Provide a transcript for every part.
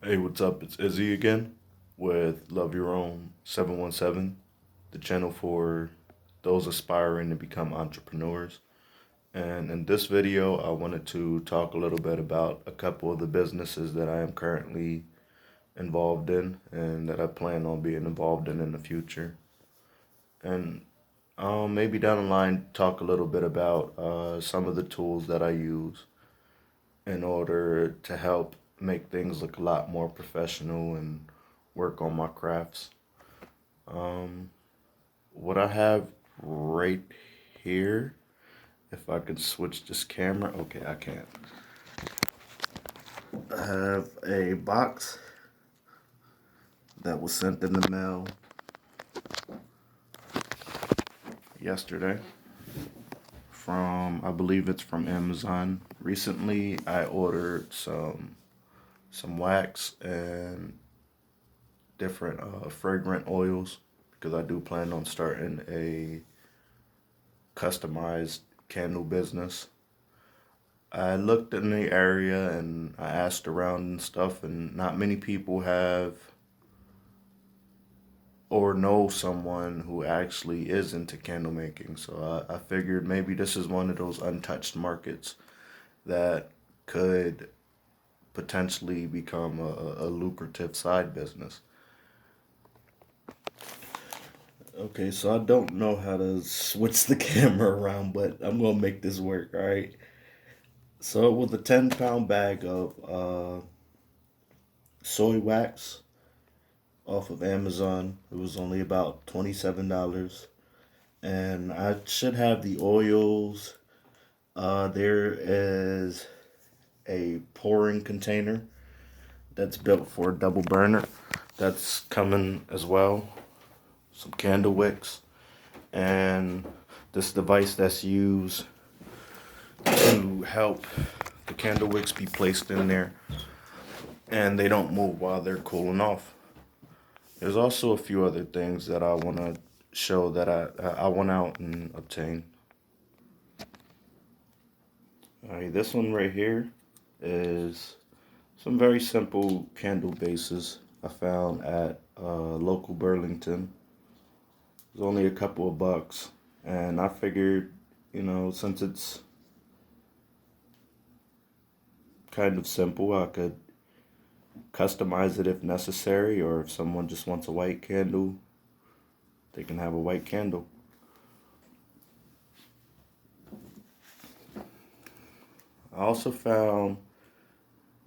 Hey, what's up? It's Izzy again with Love Your Own 717, the channel for those aspiring to become entrepreneurs. And in this video, I wanted to talk a little bit about a couple of the businesses that I am currently involved in and that I plan on being involved in the future. And maybe down the line, talk a little bit about some of the tools that I use in order to help make things look a lot more professional and work on my crafts. Um, what I have right here, if I can switch this camera, okay, I can't. I have a box that was sent in the mail yesterday from, I believe it's from Amazon. Recently, I ordered some wax and different fragrant oils because I do plan on starting a customized candle business. I looked in the area and I asked around and stuff, and not many people have or know someone who actually is into candle making. So I figured maybe this is one of those untouched markets that could potentially become a lucrative side business. Okay, so I don't know how to switch the camera around, but I'm gonna make this work, all right? So with a 10-pound bag of soy wax off of Amazon, it was only about $27. And I should have the oils. There is a pouring container that's built for a double burner. That's coming as well. Some candle wicks. And this device that's used to help the candle wicks be placed in there and they don't move while they're cooling off. There's also a few other things that I want to show that I went out and obtained. Alright, this one right here is some very simple candle bases I found at local Burlington. It was only a couple of bucks, and I figured, since it's kind of simple, I could customize it if necessary, or if someone just wants a white candle, they can have a white candle. I also found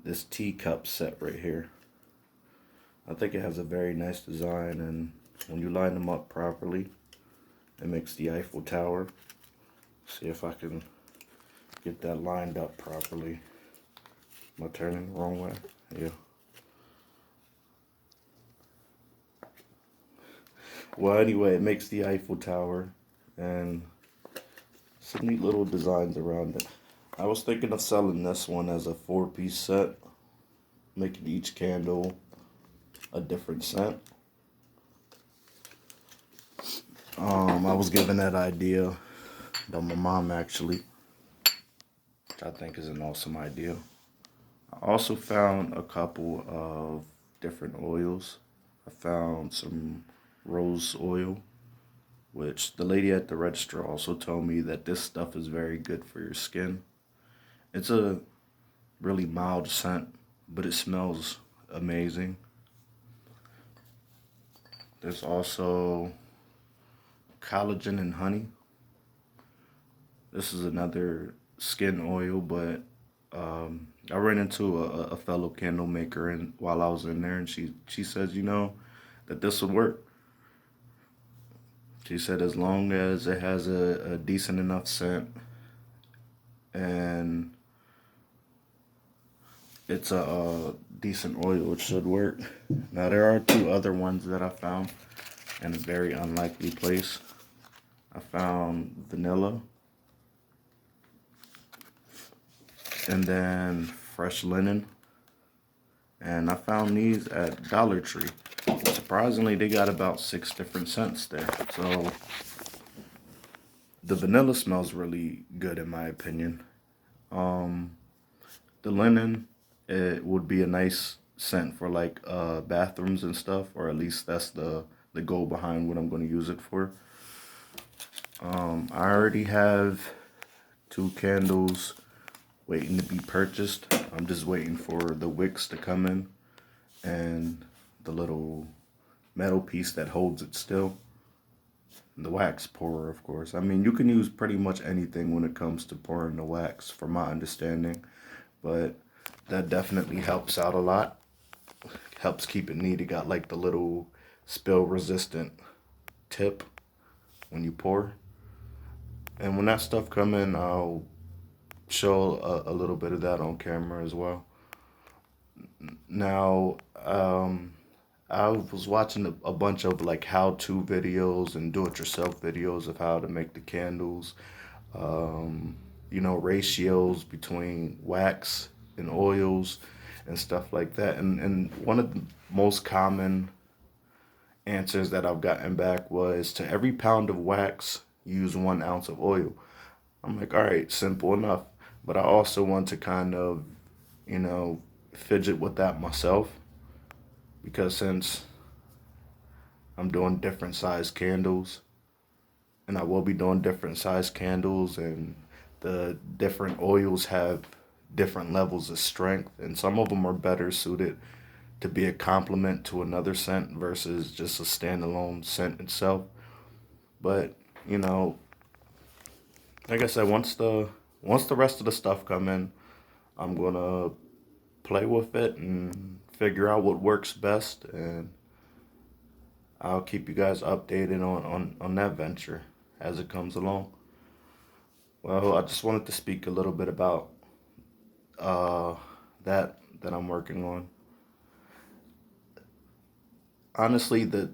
this teacup set right here. I think it has a very nice design, and when you line them up properly, it makes the Eiffel Tower. See if I can get that lined up properly. Am I turning the wrong way? Yeah. Well, anyway, it makes the Eiffel Tower, and some neat little designs around it. I was thinking of selling this one as a 4-piece set, making each candle a different scent. I was given that idea by my mom, actually, which I think is an awesome idea. I also found a couple of different oils. I found some rose oil, which the lady at the register also told me that this stuff is very good for your skin. It's a really mild scent, but it smells amazing. There's also collagen and honey. This is another skin oil, but I ran into a fellow candle maker while I was in there, and she says, that this would work. She said as long as it has a decent enough scent and it's a decent oil, it should work. Now there are 2 other ones that I found in a very unlikely place. I found vanilla and then fresh linen, and I found these at Dollar Tree. Surprisingly, they got about 6 different scents there. So the vanilla smells really good in my opinion. The linen, it would be a nice scent for like bathrooms and stuff, or at least that's the goal behind what I'm going to use it for. I already have 2 candles waiting to be purchased. I'm just waiting for the wicks to come in and the little metal piece that holds it still. The wax pourer, of course. I mean, you can use pretty much anything when it comes to pouring the wax, from my understanding, but that definitely helps out a lot. Helps keep it neat. It got like the little spill resistant tip when you pour. And when that stuff come in, I'll show a little bit of that on camera as well. Now, I was watching a bunch of like how-to videos and do-it-yourself videos of how to make the candles. You know, ratios between wax and oils and stuff like that. And one of the most common answers that I've gotten back was, to every pound of wax, use 1 ounce of oil. I'm like, all right, simple enough. But I also want to kind of, you know, fidget with that myself, because since I'm doing different size candles, and I will be doing different size candles, and the different oils have different levels of strength, and some of them are better suited to be a complement to another scent versus just a standalone scent itself. But, you know, like I said, once the rest of the stuff come in, I'm gonna play with it and figure out what works best, and I'll keep you guys updated on that venture as it comes along. Well, I just wanted to speak a little bit about uh, that I'm working on. Honestly, the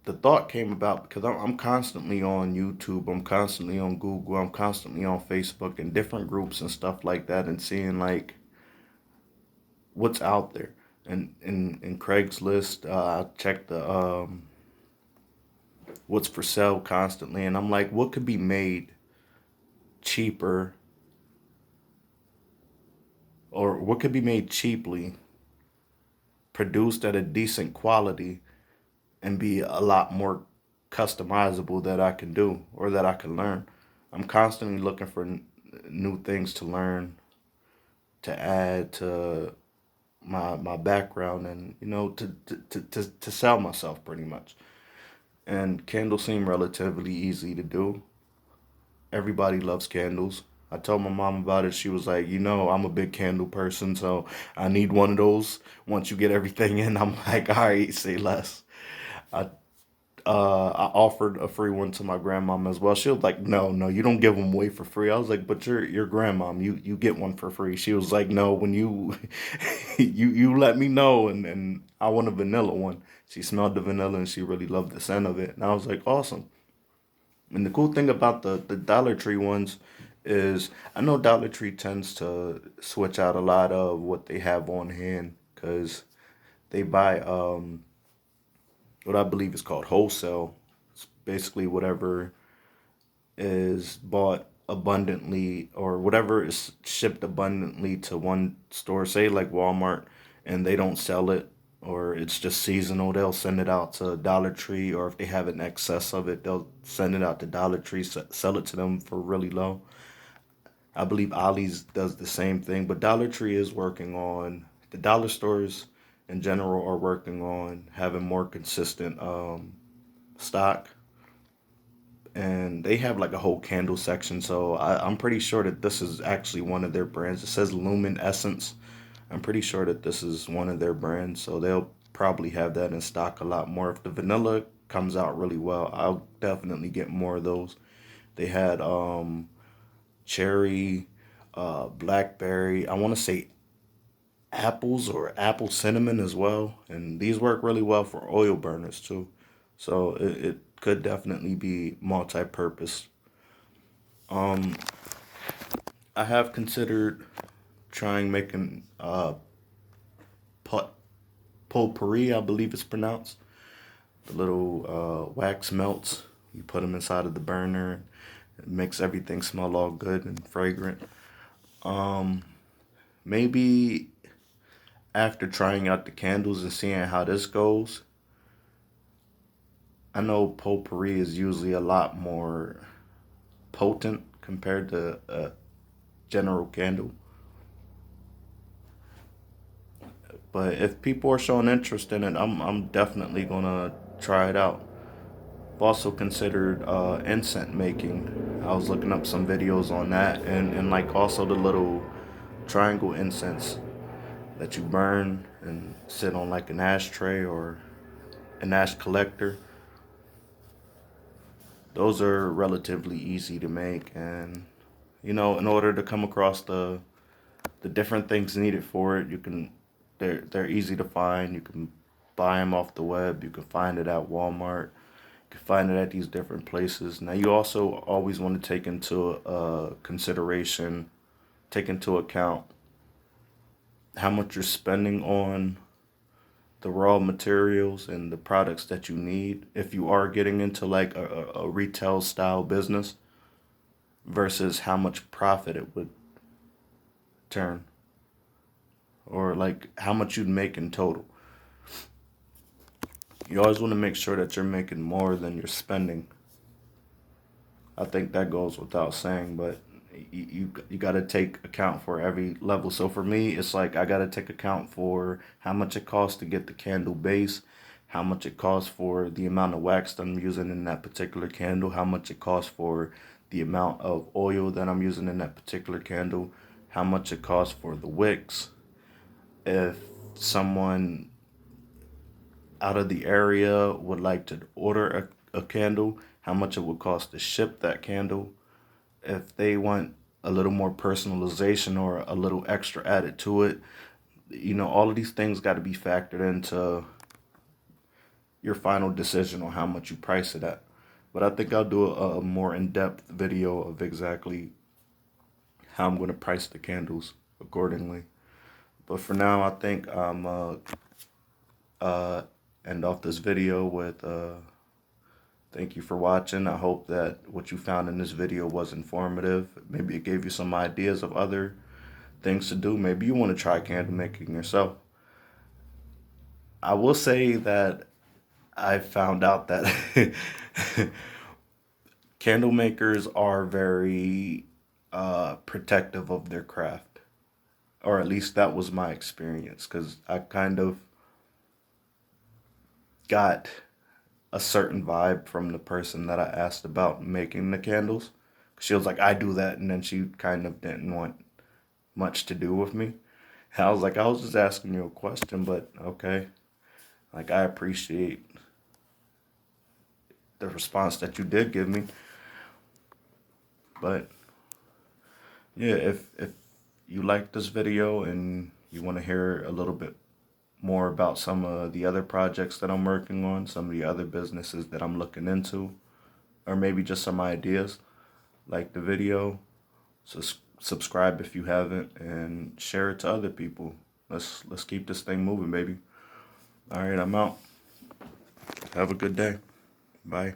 thought came about because I'm constantly on YouTube, I'm constantly on Google, I'm constantly on Facebook and different groups and stuff like that, and seeing like what's out there. And in Craigslist, I check the what's for sale constantly, and I'm like, what could be made cheaper, or what could be made cheaply, produced at a decent quality, and be a lot more customizable that I can do or that I can learn. I'm constantly looking for new things to learn, to add to my background, and you know, to sell myself pretty much. And candles seem relatively easy to do. Everybody loves candles. I told my mom about it. She was like, you know, I'm a big candle person, so I need one of those once you get everything in. I'm like, all right, say less. I I offered a free one to my grandmom as well. She was like, "No, no, you don't give them away for free." I was like, "But your grandmom, you get one for free." She was like, "No, when you you let me know, and I want a vanilla one." She smelled the vanilla and she really loved the scent of it, and I was like, "Awesome." And the cool thing about the Dollar Tree ones is, I know Dollar Tree tends to switch out a lot of what they have on hand, because they buy what I believe is called wholesale. It's basically whatever is bought abundantly, or whatever is shipped abundantly to one store, say like Walmart, and they don't sell it, or it's just seasonal, they'll send it out to Dollar Tree, or if they have an excess of it, they'll send it out to Dollar Tree, sell it to them for really low. I believe Ollie's does the same thing, but Dollar Tree is working on, the dollar stores in general are working on having more consistent stock, and they have like a whole candle section. So I'm pretty sure that this is actually one of their brands. It says Lumen Essence. I'm pretty sure that this is one of their brands. So they'll probably have that in stock a lot more. If the vanilla comes out really well, I'll definitely get more of those. They had cherry, blackberry. I want to say apples or apple cinnamon as well. And these work really well for oil burners too. So it could definitely be multi-purpose. Um, I have considered trying making pot potpourri, I believe it's pronounced. The little wax melts. You put them inside of the burner. It makes everything smell all good and fragrant. Um, Maybe after trying out the candles and seeing how this goes, I know potpourri is usually a lot more potent compared to a general candle. But if people are showing interest in it, I'm definitely gonna try it out. I've also considered incense making. I was looking up some videos on that, and like also the little triangle incense that you burn and sit on like an ashtray or an ash collector. Those are relatively easy to make, and in order to come across the different things needed for it, they're easy to find. You can buy them off the web. You can find it at Walmart. You can find it at these different places. Now you also always want to take into take into account how much you're spending on the raw materials and the products that you need if you are getting into like a retail style business versus how much profit it would turn, or like how much you'd make in total. You always want to make sure that you're making more than you're spending. I think that goes without saying, but you got to take account for every level. So for me, it's like I got to take account for how much it costs to get the candle base, how much it costs for the amount of wax that I'm using in that particular candle, how much it costs for the amount of oil that I'm using in that particular candle, how much it costs for the wicks. If someone out of the area would like to order a candle, how much it would cost to ship that candle. If they want a little more personalization or a little extra added to it, all of these things got to be factored into your final decision on how much you price it at. But I think I'll do a more in-depth video of exactly how I'm going to price the candles accordingly. But for now, I think I'm end off this video with thank you for watching. I hope that what you found in this video was informative. Maybe it gave you some ideas of other things to do. Maybe you want to try candle making yourself. I will say that I found out that candle makers are very protective of their craft. Or at least that was my experience, because I kind of got a certain vibe from the person that I asked about making the candles. She was like, I do that, and then she kind of didn't want much to do with me. And I was like, I was just asking you a question, but okay. Like, I appreciate the response that you did give me. But yeah, if you like this video and you want to hear a little bit more about some of the other projects that I'm working on, some of the other businesses that I'm looking into, or maybe just some ideas, like the video, so subscribe if you haven't, and share it to other people. Let's keep this thing moving, baby. All right, I'm out. Have a good day. Bye.